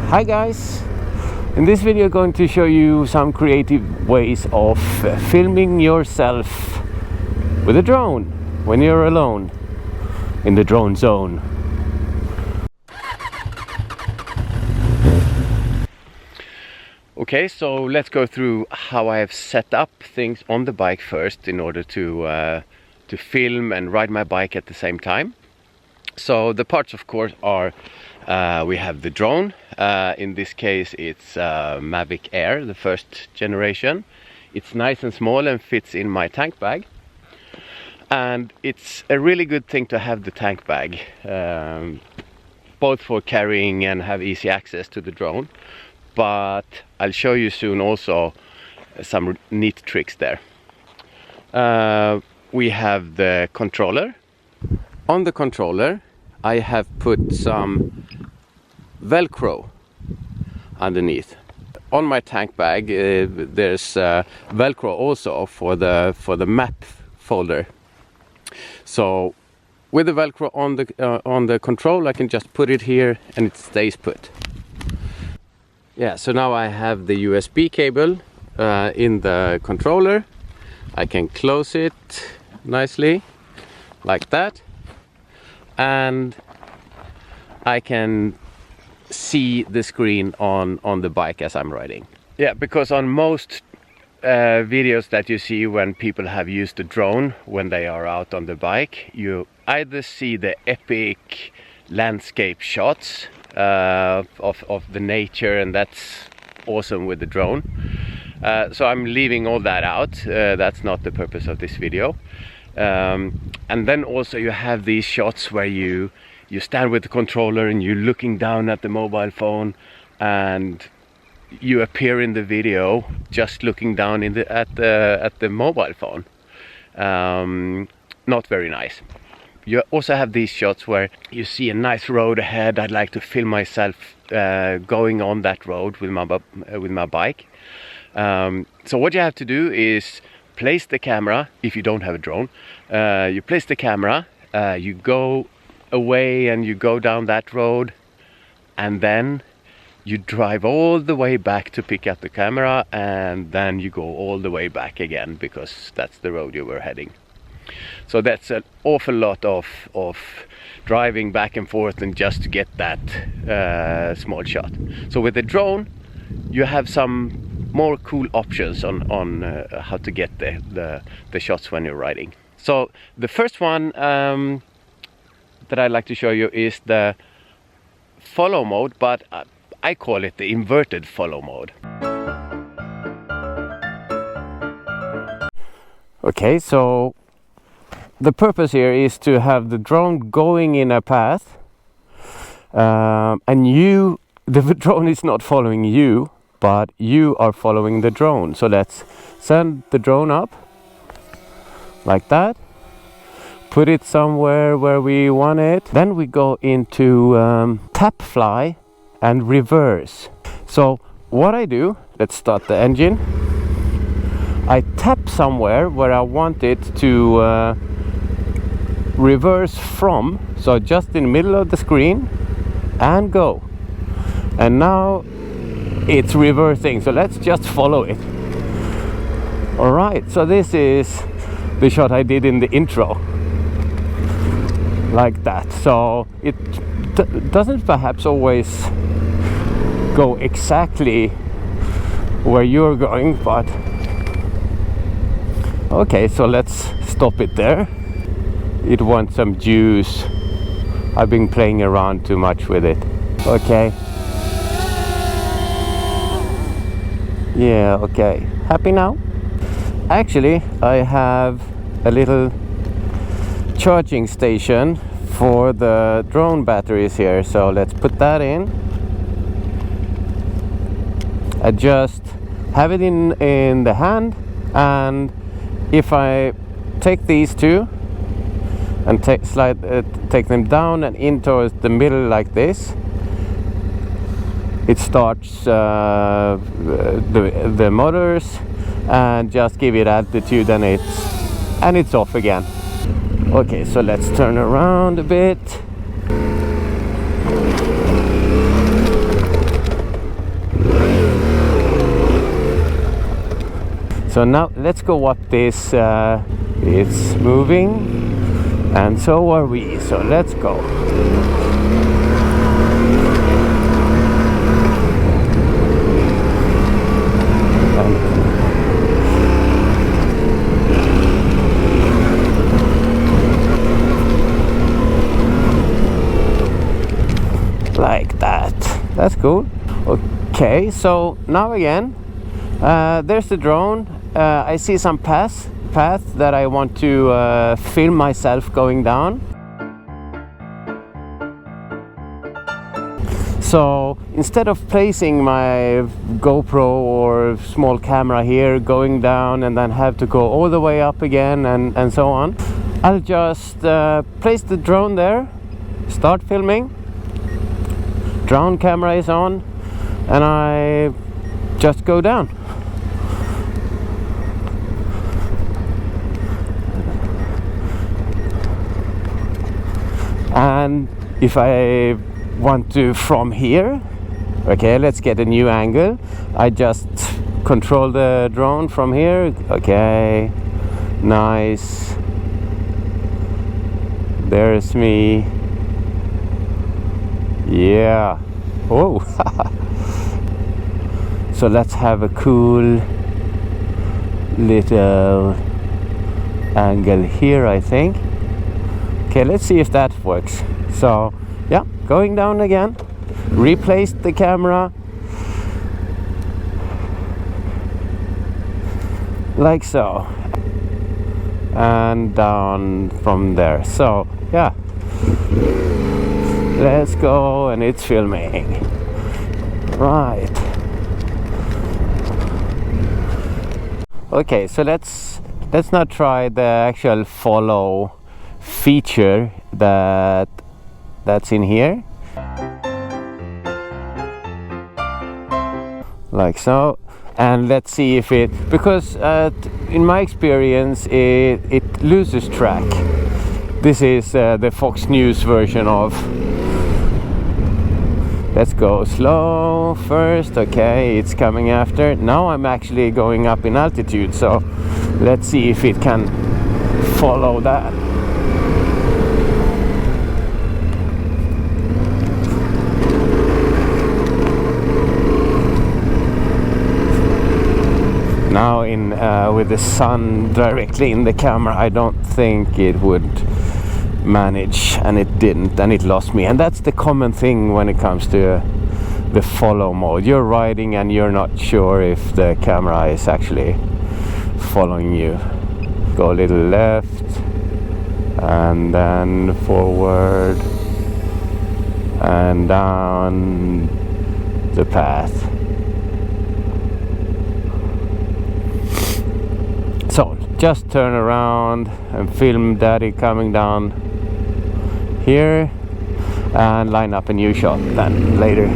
Hi guys! In this video I'm going to show you some creative ways of filming yourself with a drone when you're alone in the drone zone. Okay, so let's go through how I have set up things on the bike first in order to film and ride my bike at the same time. So the parts, of course, are we have the drone. In this case it's Mavic Air, the first generation. It's nice and small and fits in my tank bag, and it's a really good thing to have the tank bag, both for carrying and have easy access to the drone, but I'll show you soon also some neat tricks there. We have the controller. On the controller I have put some Velcro underneath. On my tank bag there's Velcro also for the map folder. So with the Velcro on the control, I can just put it here and it stays put. Yeah, so now I have the USB cable in the controller. I can close it nicely like that, and I can see the screen on the bike as I'm riding. Yeah, because on most videos that you see when people have used a drone when they are out on the bike, you either see the epic landscape shots of the nature, and that's awesome with the drone. So I'm leaving all that out. That's not the purpose of this video. And then also you have these shots where you stand with the controller and you're looking down at the mobile phone, and you appear in the video just looking down at the mobile phone. Not very nice. You also have these shots where you see a nice road ahead. I'd like to film myself going on that road with my bike. So what you have to do is place the camera. If you don't have a drone, you place the camera, you go away and you go down that road, and then you drive all the way back to pick up the camera, and then you go all the way back again because that's the road you were heading. So that's an awful lot of driving back and forth and just to get that small shot. So with the drone you have some more cool options on how to get the shots when you're riding. So the first one that I'd like to show you is the follow mode, but I call it the inverted follow mode. Okay, so the purpose here is to have the drone going in a path, and the drone is not following you, but you are following the drone. So let's send the drone up like that, put it somewhere where we want it. Then we go into tap fly and reverse. So what I do, let's start the engine. I tap somewhere where I want it to reverse from, so just in the middle of the screen, and go. And now it's reversing, so let's just follow it. Alright, so this is the shot I did in the intro, like that. So it doesn't perhaps always go exactly where you're going, but okay, so let's stop it there. It wants some juice. I've been playing around too much with it. Okay. Yeah, okay. Happy now? Actually, I have a little charging station for the drone batteries here, so let's put that in. I just have it in the hand, and if I take these two and take them down and in towards the middle like this, it starts the motors, and just give it altitude and it's off again. Okay, so let's turn around a bit. So now let's go up this. It's moving, and so are we. So let's go. Like that. That's cool. Okay, so now again, there's the drone. I see some path that I want to film myself going down. So instead of placing my GoPro or small camera here, going down and then have to go all the way up again and so on, I'll just place the drone there, start filming. Drone camera is on, and I just go down. And if I want to from here, okay, let's get a new angle. I just control the drone from here. Okay, nice. There's me. Yeah. Oh. So let's have a cool little angle here, I think. Okay, let's see if that works. So yeah, going down again, replaced the camera like so, and down from there. So yeah, let's go, and it's filming. Right. Okay, so let's now try the actual follow feature that's in here. Like so. And let's see if it, because in my experience it loses track. This is the Fox News version of. Let's go slow first. Okay, it's coming after. Now I'm actually going up in altitude, so let's see if it can follow that. Now with the sun directly in the camera, I don't think it would manage, and it didn't, and it lost me. And that's the common thing when it comes to the follow mode. You're riding and you're not sure if the camera is actually following you. Go a little left and then forward and down the path. So just turn around and film Daddy coming down here and line up a new shot then later.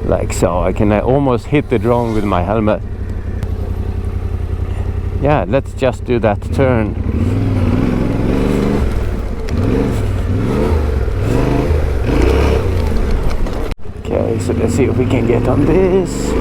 Like so. I can almost hit the drone with my helmet. Yeah, let's just do that turn. Okay, so let's see if we can get on this.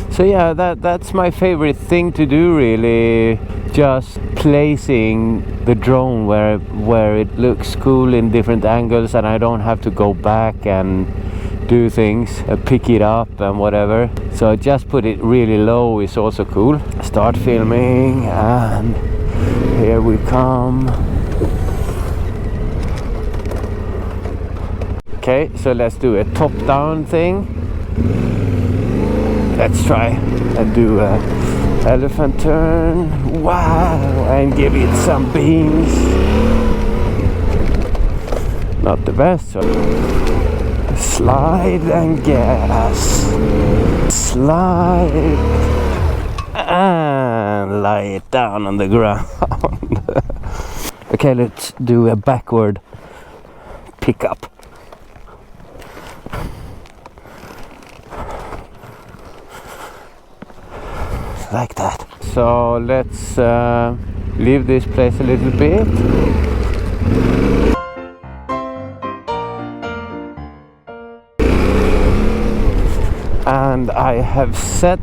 So yeah, that's my favorite thing to do, really. Just placing the drone where it looks cool in different angles, and I don't have to go back and do things, pick it up and whatever. So just put it really low is also cool. Start filming, and here we come. Okay, so let's do a top-down thing. Let's try and do a elephant turn. Wow, and give it some beans. Not the best. So slide and gas. Slide and lie it down on the ground. Okay, let's do a backward pickup. like that. So let's leave this place a little bit. And I have set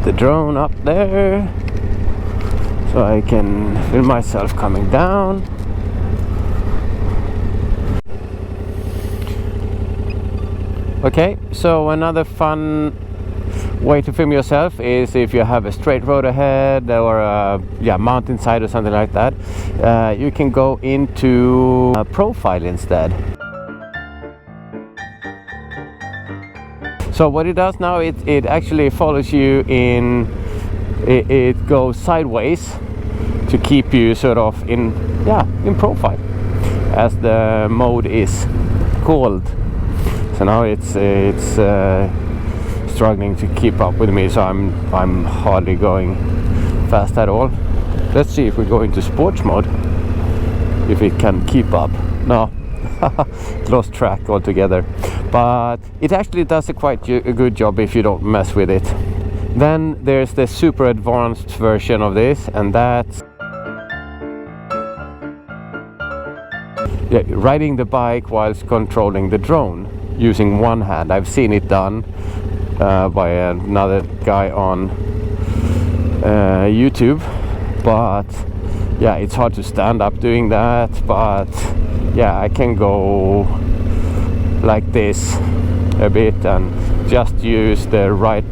the drone up there so I can feel myself coming down. Okay, so another fun way to film yourself is if you have a straight road ahead or a mountainside or something like that. You can go into profile instead. So what it does now, it actually follows you in, it goes sideways to keep you sort of in profile, as the mode is called. So now it's struggling to keep up with me, so I'm hardly going fast at all. Let's see if we go into sports mode, if it can keep up. No, lost track altogether. But it actually does a quite a good job if you don't mess with it. Then there's the super advanced version of this, and that's riding the bike whilst controlling the drone using one hand. I've seen it done by another guy on YouTube, but yeah, it's hard to stand up doing that. But yeah, I can go like this a bit and just use the right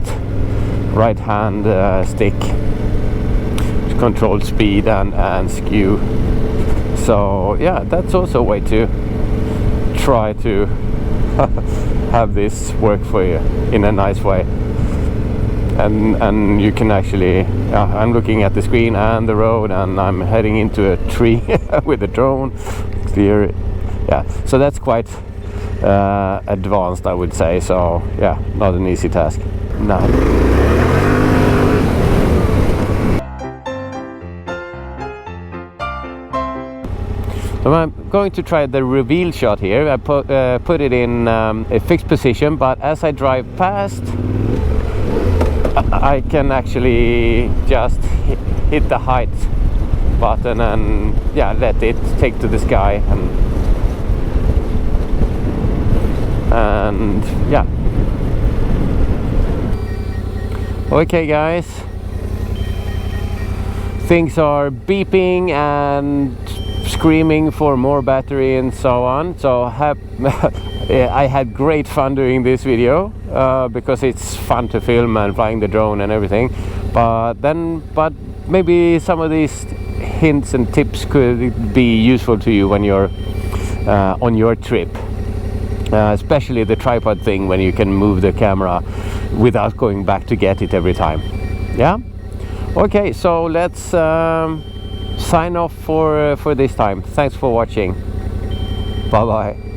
hand stick to control speed and skew. So yeah, that's also a way to try to have this work for you in a nice way. And you can actually, I'm looking at the screen and the road, and I'm heading into a tree with the drone. Clear, yeah. So that's quite advanced, I would say. So yeah, not an easy task. No. So I'm going to try the reveal shot here. I put it in a fixed position, but as I drive past, I can actually just hit the height button and let it take to the sky, and yeah. Okay guys, things are beeping and screaming for more battery and so on. So I had great fun doing this video because it's fun to film and flying the drone and everything. But maybe some of these hints and tips could be useful to you when you're on your trip. Especially the tripod thing, when you can move the camera without going back to get it every time. Yeah? Okay, so let's sign off for this time. Thanks for watching. Bye bye.